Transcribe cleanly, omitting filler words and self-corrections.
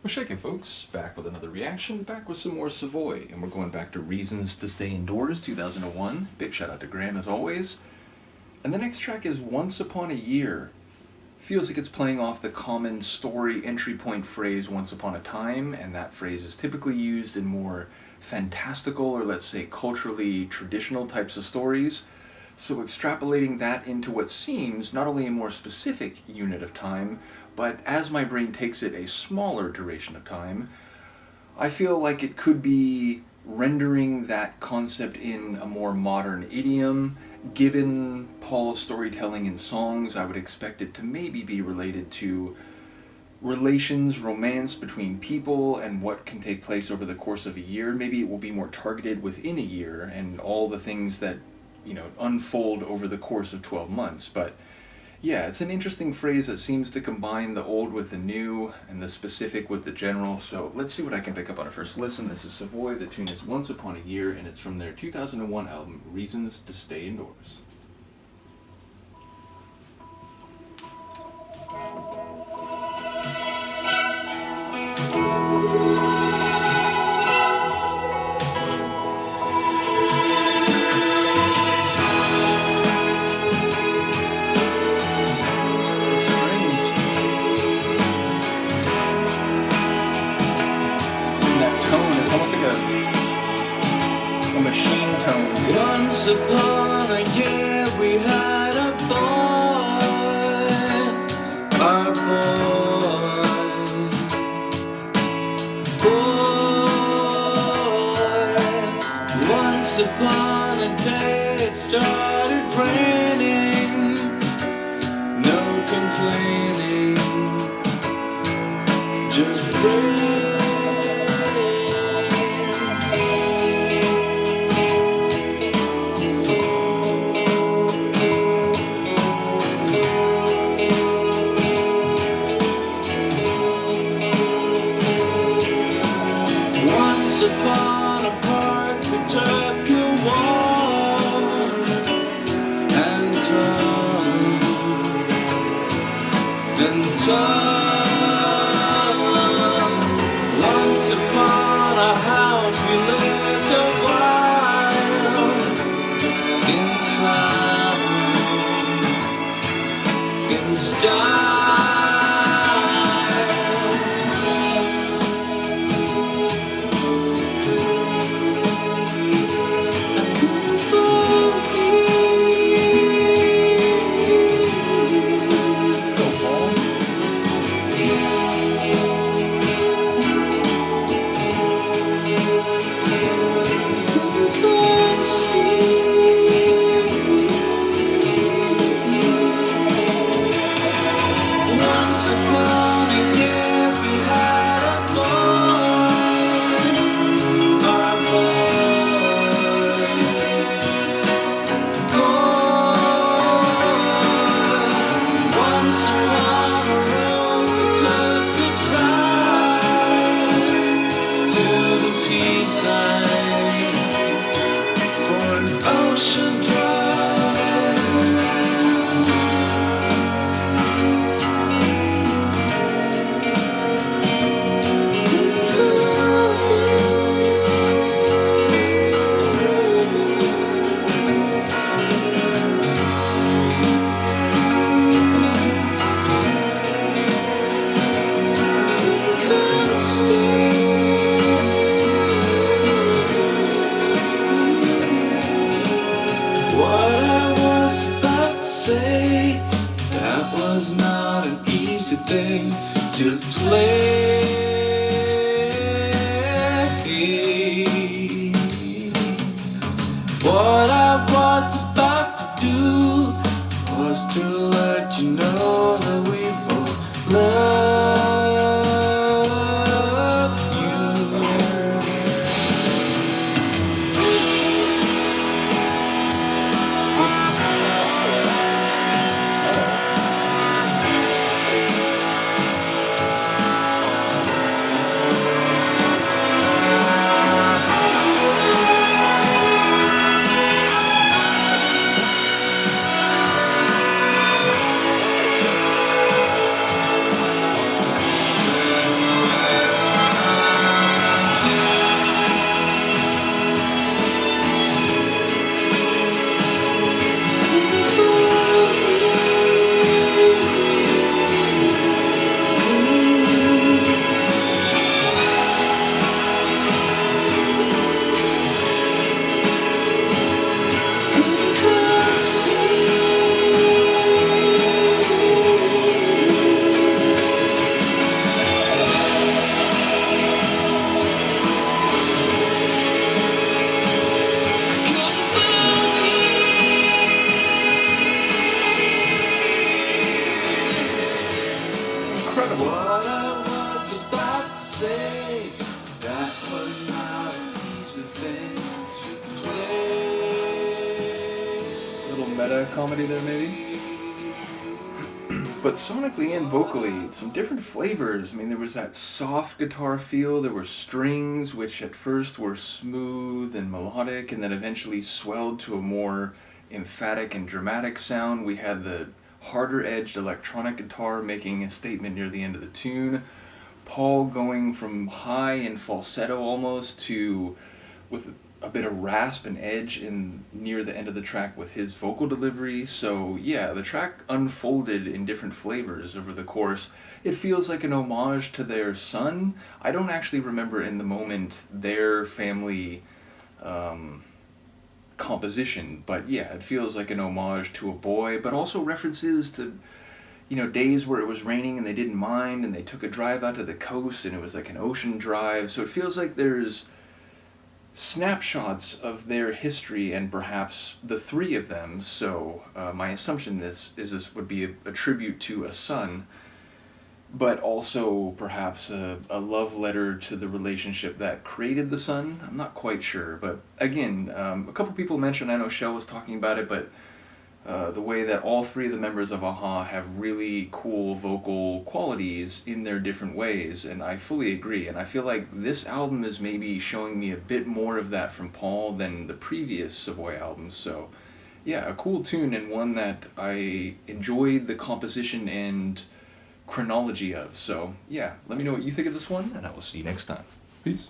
What's shaking, folks? Back with another reaction, back with some more Savoy, and we're going back to Reasons to Stay Indoors, 2001. Big shout out to Graham, as always. And the next track is Once Upon a Year. Feels like it's playing off the common story entry point phrase Once Upon a Time, and that phrase is typically used in more fantastical or, let's say, culturally traditional types of stories. So extrapolating that into what seems not only a more specific unit of time, but as my brain takes it a smaller duration of time, I feel like it could be rendering that concept in a more modern idiom. Given Paul's storytelling in songs, I would expect it to maybe be related to relations, romance between people, and what can take place over the course of a year. Maybe it will be more targeted within a year and all the things that, unfold over the course of 12 months. But yeah, it's an interesting phrase that seems to combine the old with the new and the specific with the general. So let's see what I can pick up on a first listen. This is Savoy. The tune is Once Upon a Year, and it's from their 2001 album, Reasons to Stay Indoors. Machine tone. Once upon a year we had a boy, our boy. Once upon a day it started raining, no complaining, just rain. Upon a park we took a walk and talked. Once upon a house we lived a while inside, in style. Thing to play. What I was about to do was to let you know that we both love you. meta comedy there, maybe. But sonically and vocally, some different flavors. I mean, there was that soft guitar feel, there were strings, which at first were smooth and melodic, and then eventually swelled to a more emphatic and dramatic sound. We had the harder edged electronic guitar making a statement near the end of the tune. Paul going from high and falsetto almost to with a bit of rasp and edge in near the end of the track with his vocal delivery. So yeah, the track unfolded in different flavors over the course. It feels like an homage to their son. I don't actually remember in the moment their family composition, but yeah, it feels like an homage to a boy, but also references to days where it was raining and they didn't mind and they took a drive out to the coast and it was like an ocean drive. So it feels like there's snapshots of their history and perhaps the three of them. So my assumption this would be a tribute to a son, but also perhaps a love letter to the relationship that created the son. I'm not quite sure, but again, a couple people mentioned, I know Shell was talking about it, but the way that all three of the members of a-ha have really cool vocal qualities in their different ways, and I fully agree. And I feel like this album is maybe showing me a bit more of that from Paul than the previous Savoy albums. So, yeah, a cool tune and one that I enjoyed the composition and chronology of. So, yeah, let me know what you think of this one, and I will see you next time. Peace.